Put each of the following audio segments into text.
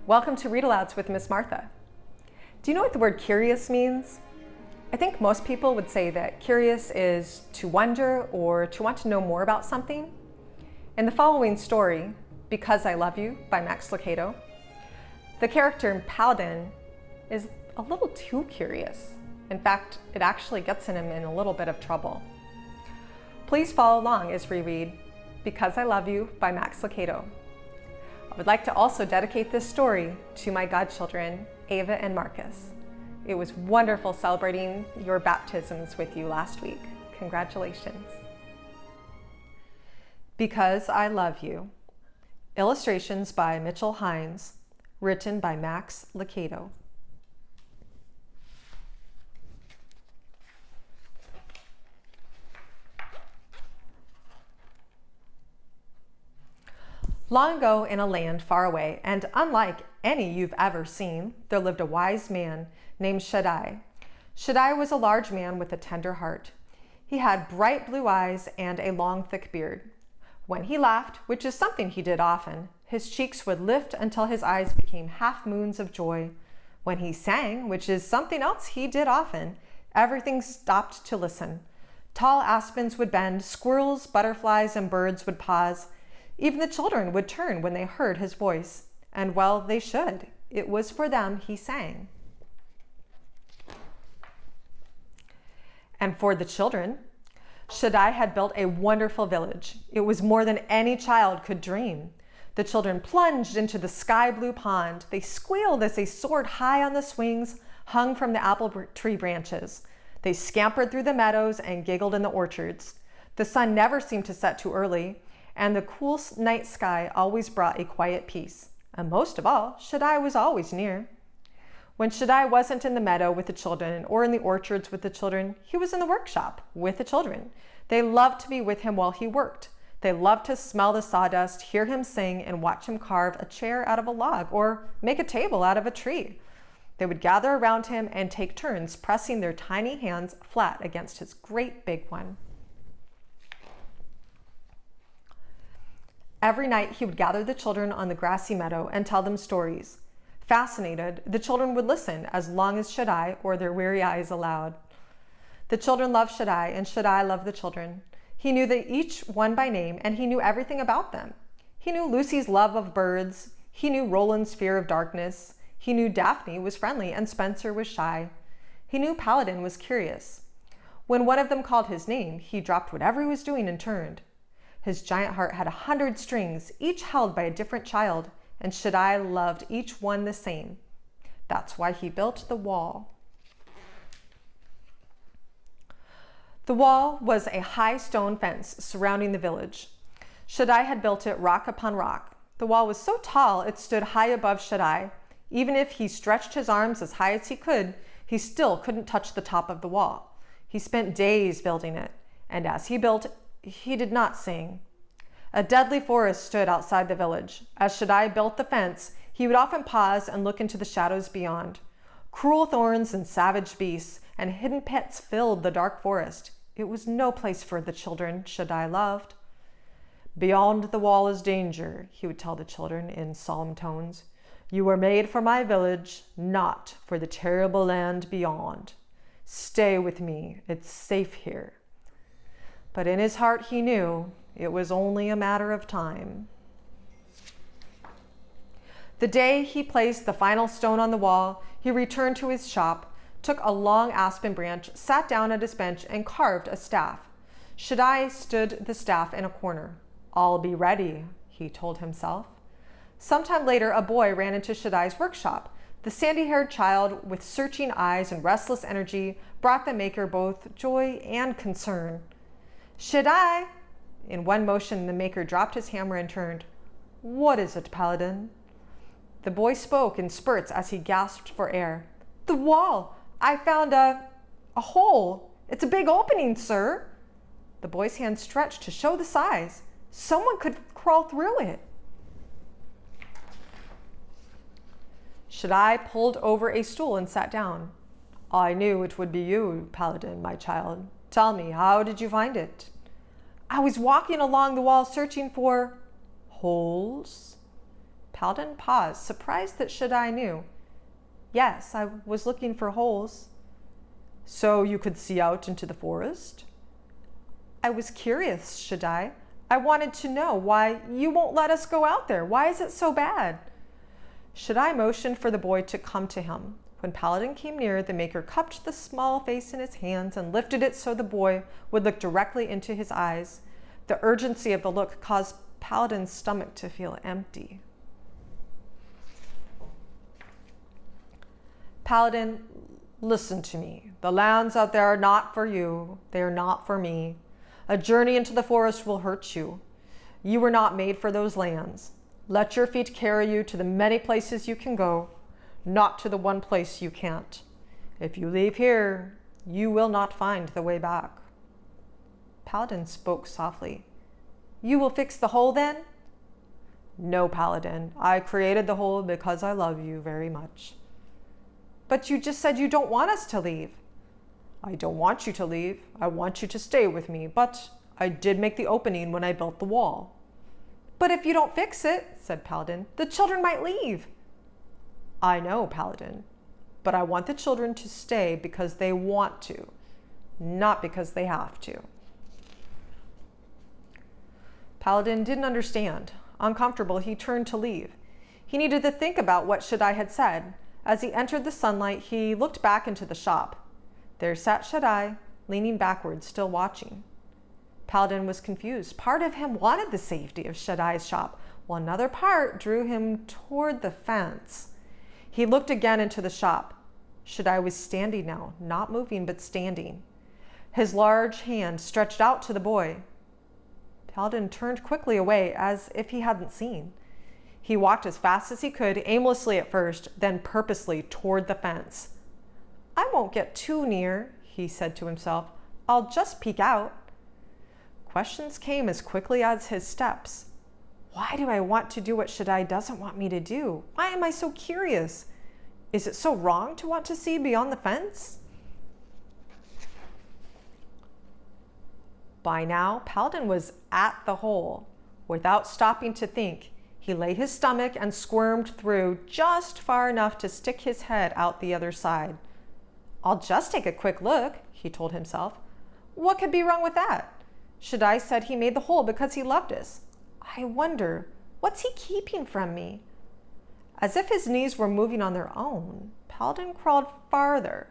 Welcome to Read Alouds with Miss Martha. Do you know what the word curious means? I think most people would say that curious is to wonder or to want to know more about something. In the following story, Because I Love You by Max Lucado, the character Paladin is a little too curious. In fact, it actually gets him in a little bit of trouble. Please follow along as we read Because I Love You by Max Lucado. I would like to also dedicate this story to my godchildren, Ava and Marcus. It was wonderful celebrating your baptisms with you last week. Congratulations. Because I Love You. Illustrations by Mitchell Heinze, written by Max Lucado. Long ago in a land far away, and unlike any you've ever seen, there lived a wise man named Shaddai. Shaddai was a large man with a tender heart. He had bright blue eyes and a long thick beard. When he laughed, which is something he did often, his cheeks would lift until his eyes became half moons of joy. When he sang, which is something else he did often, everything stopped to listen. Tall aspens would bend, squirrels, butterflies, and birds would pause. Even the children would turn when they heard his voice, and well, they should. It was for them he sang. And for the children, Shaddai had built a wonderful village. It was more than any child could dream. The children plunged into the sky blue pond. They squealed as they soared high on the swings hung from the apple tree branches. They scampered through the meadows and giggled in the orchards. The sun never seemed to set too early, and the cool night sky always brought a quiet peace. And most of all, Shaddai was always near. When Shaddai wasn't in the meadow with the children or in the orchards with the children, he was in the workshop with the children. They loved to be with him while he worked. They loved to smell the sawdust, hear him sing, and watch him carve a chair out of a log or make a table out of a tree. They would gather around him and take turns pressing their tiny hands flat against his great big one. Every night he would gather the children on the grassy meadow and tell them stories. Fascinated, the children would listen as long as Shaddai or their weary eyes allowed. The children loved Shaddai, and Shaddai loved the children. He knew they each one by name, and he knew everything about them. He knew Lucy's love of birds. He knew Roland's fear of darkness. He knew Daphne was friendly and Spencer was shy. He knew Paladin was curious. When one of them called his name, he dropped whatever he was doing and turned. His giant heart had 100 strings, each held by a different child, and Shaddai loved each one the same. That's why he built the wall. The wall was a high stone fence surrounding the village. Shaddai had built it rock upon rock. The wall was so tall it stood high above Shaddai. Even if he stretched his arms as high as he could, he still couldn't touch the top of the wall. He spent days building it, and as he built, he did not sing. A deadly forest stood outside the village. As Shaddai built the fence, he would often pause and look into the shadows beyond. Cruel thorns and savage beasts and hidden pits filled the dark forest. It was no place for the children Shaddai loved. Beyond the wall is danger, he would tell the children in solemn tones. You were made for my village, not for the terrible land beyond. Stay with me, it's safe here. But in his heart he knew it was only a matter of time. The day he placed the final stone on the wall, he returned to his shop, took a long aspen branch, sat down at his bench, and carved a staff. Shaddai stood the staff in a corner. I'll be ready, he told himself. Sometime later, a boy ran into Shaddai's workshop. The sandy-haired child, with searching eyes and restless energy, brought the maker both joy and concern. Shaddai! In one motion, the maker dropped his hammer and turned. What is it, Paladin? The boy spoke in spurts as he gasped for air. The wall! I found a hole. It's a big opening, sir. The boy's hand stretched to show the size. Someone could crawl through it. Shaddai pulled over a stool and sat down. I knew it would be you, Paladin, my child. Tell me, how did you find it? I was walking along the wall searching for holes. Paladin paused, surprised that Shaddai knew. Yes, I was looking for holes. So you could see out into the forest? I was curious, Shaddai. I wanted to know why you won't let us go out there. Why is it so bad? Shaddai motioned for the boy to come to him. When Paladin came near, the maker cupped the small face in his hands and lifted it so the boy would look directly into his eyes. The urgency of the look caused Paladin's stomach to feel empty. Paladin, listen to me. The lands out there are not for you. They are not for me. A journey into the forest will hurt you. You were not made for those lands. Let your feet carry you to the many places you can go, not to the one place you can't. If you leave here, you will not find the way back. Paladin spoke softly. You will fix the hole then? No, Paladin. I created the hole because I love you very much. But you just said you don't want us to leave. I don't want you to leave. I want you to stay with me, but I did make the opening when I built the wall. But if you don't fix it, said Paladin, the children might leave. I know, Paladin, but I want the children to stay because they want to, not because they have to. Paladin didn't understand. Uncomfortable, he turned to leave. He needed to think about what Shaddai had said. As he entered the sunlight, he looked back into the shop. There sat Shaddai, leaning backwards, still watching. Paladin was confused. Part of him wanted the safety of Shaddai's shop, while another part drew him toward the fence. He looked again into the shop. Shaddai was standing now, not moving, but standing. His large hand stretched out to the boy. Paladin turned quickly away, as if he hadn't seen. He walked as fast as he could, aimlessly at first, then purposely toward the fence. I won't get too near, he said to himself. I'll just peek out. Questions came as quickly as his steps. Why do I want to do what Shaddai doesn't want me to do? Why am I so curious? Is it so wrong to want to see beyond the fence? By now, Paladin was at the hole. Without stopping to think, he lay his stomach and squirmed through just far enough to stick his head out the other side. I'll just take a quick look, he told himself. What could be wrong with that? Shaddai said he made the hole because he loved us. I wonder, what's he keeping from me? As if his knees were moving on their own, Paladin crawled farther.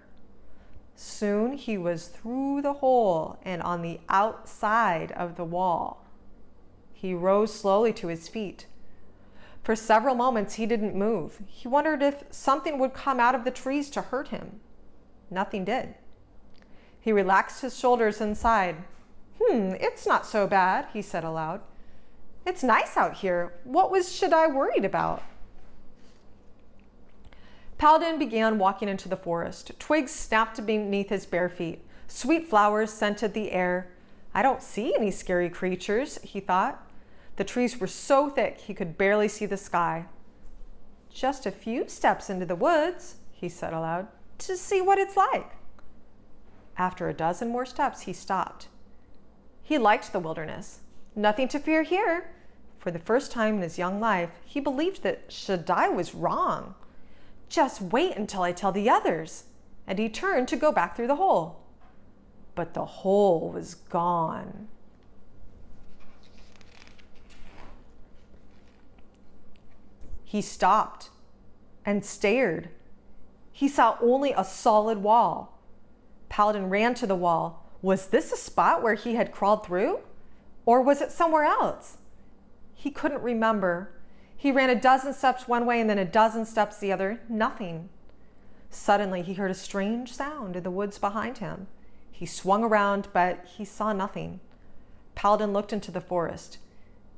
Soon he was through the hole and on the outside of the wall. He rose slowly to his feet. For several moments he didn't move. He wondered if something would come out of the trees to hurt him. Nothing did. He relaxed his shoulders and sighed. It's not so bad, he said aloud. It's nice out here. What was Shaddai worried about? Paladin began walking into the forest. Twigs snapped beneath his bare feet. Sweet flowers scented the air. I don't see any scary creatures, he thought. The trees were so thick he could barely see the sky. Just a few steps into the woods, he said aloud, to see what it's like. After a dozen more steps, he stopped. He liked the wilderness. Nothing to fear here. For the first time in his young life, he believed that Shaddai was wrong. Just wait until I tell the others. And he turned to go back through the hole. But the hole was gone. He stopped and stared. He saw only a solid wall. Paladin ran to the wall. Was this a spot where he had crawled through? Or was it somewhere else? He couldn't remember. He ran a dozen steps one way and then a dozen steps the other. Nothing. Suddenly, he heard a strange sound in the woods behind him. He swung around, but he saw nothing. Paladin looked into the forest.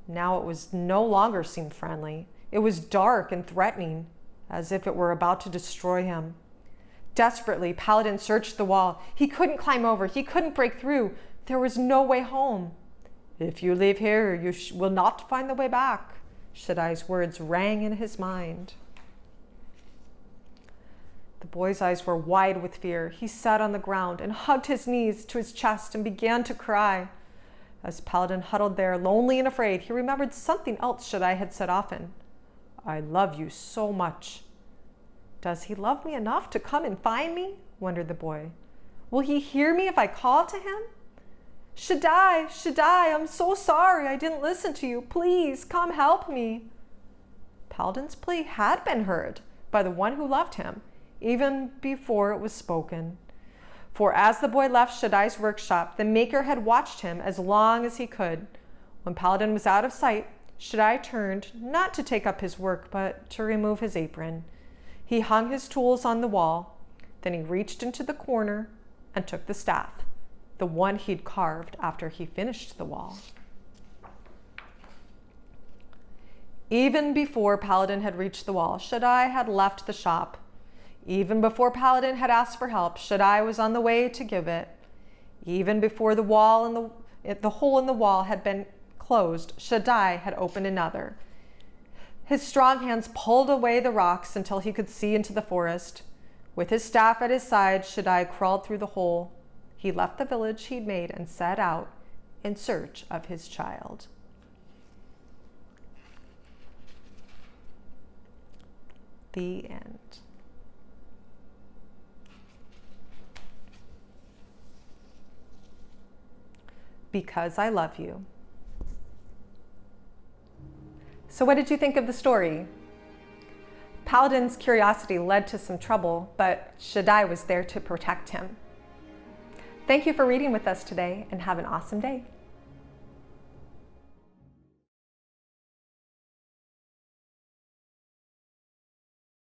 Now it was no longer seemed friendly. It was dark and threatening, as if it were about to destroy him. Desperately, Paladin searched the wall. He couldn't climb over. He couldn't break through. There was no way home. If you leave here, you will not find the way back. Shaddai's words rang in his mind. The boy's eyes were wide with fear. He sat on the ground and hugged his knees to his chest and began to cry. As Paladin huddled there, lonely and afraid, he remembered something else Shaddai had said often. I love you so much." "Does he love me enough to come and find me?" wondered the boy. "Will he hear me if I call to him?" "Shaddai, Shaddai, I'm so sorry I didn't listen to you. Please come help me." Paladin's plea had been heard by the one who loved him, even before it was spoken. For as the boy left Shaddai's workshop, the maker had watched him as long as he could. When Paladin was out of sight, Shaddai turned, not to take up his work, but to remove his apron. He hung his tools on the wall. Then he reached into the corner and took the staff, the one he'd carved after he finished the wall. Even before Paladin had reached the wall, Shaddai had left the shop. Even before Paladin had asked for help, Shaddai was on the way to give it. Even before the hole in the wall had been closed, Shaddai had opened another. His strong hands pulled away the rocks until he could see into the forest. With his staff at his side, Shaddai crawled through the hole. He left the village he'd made and set out in search of his child. The end. Because I love you. So what did you think of the story? Paladin's curiosity led to some trouble, but Shaddai was there to protect him. Thank you for reading with us today, and have an awesome day.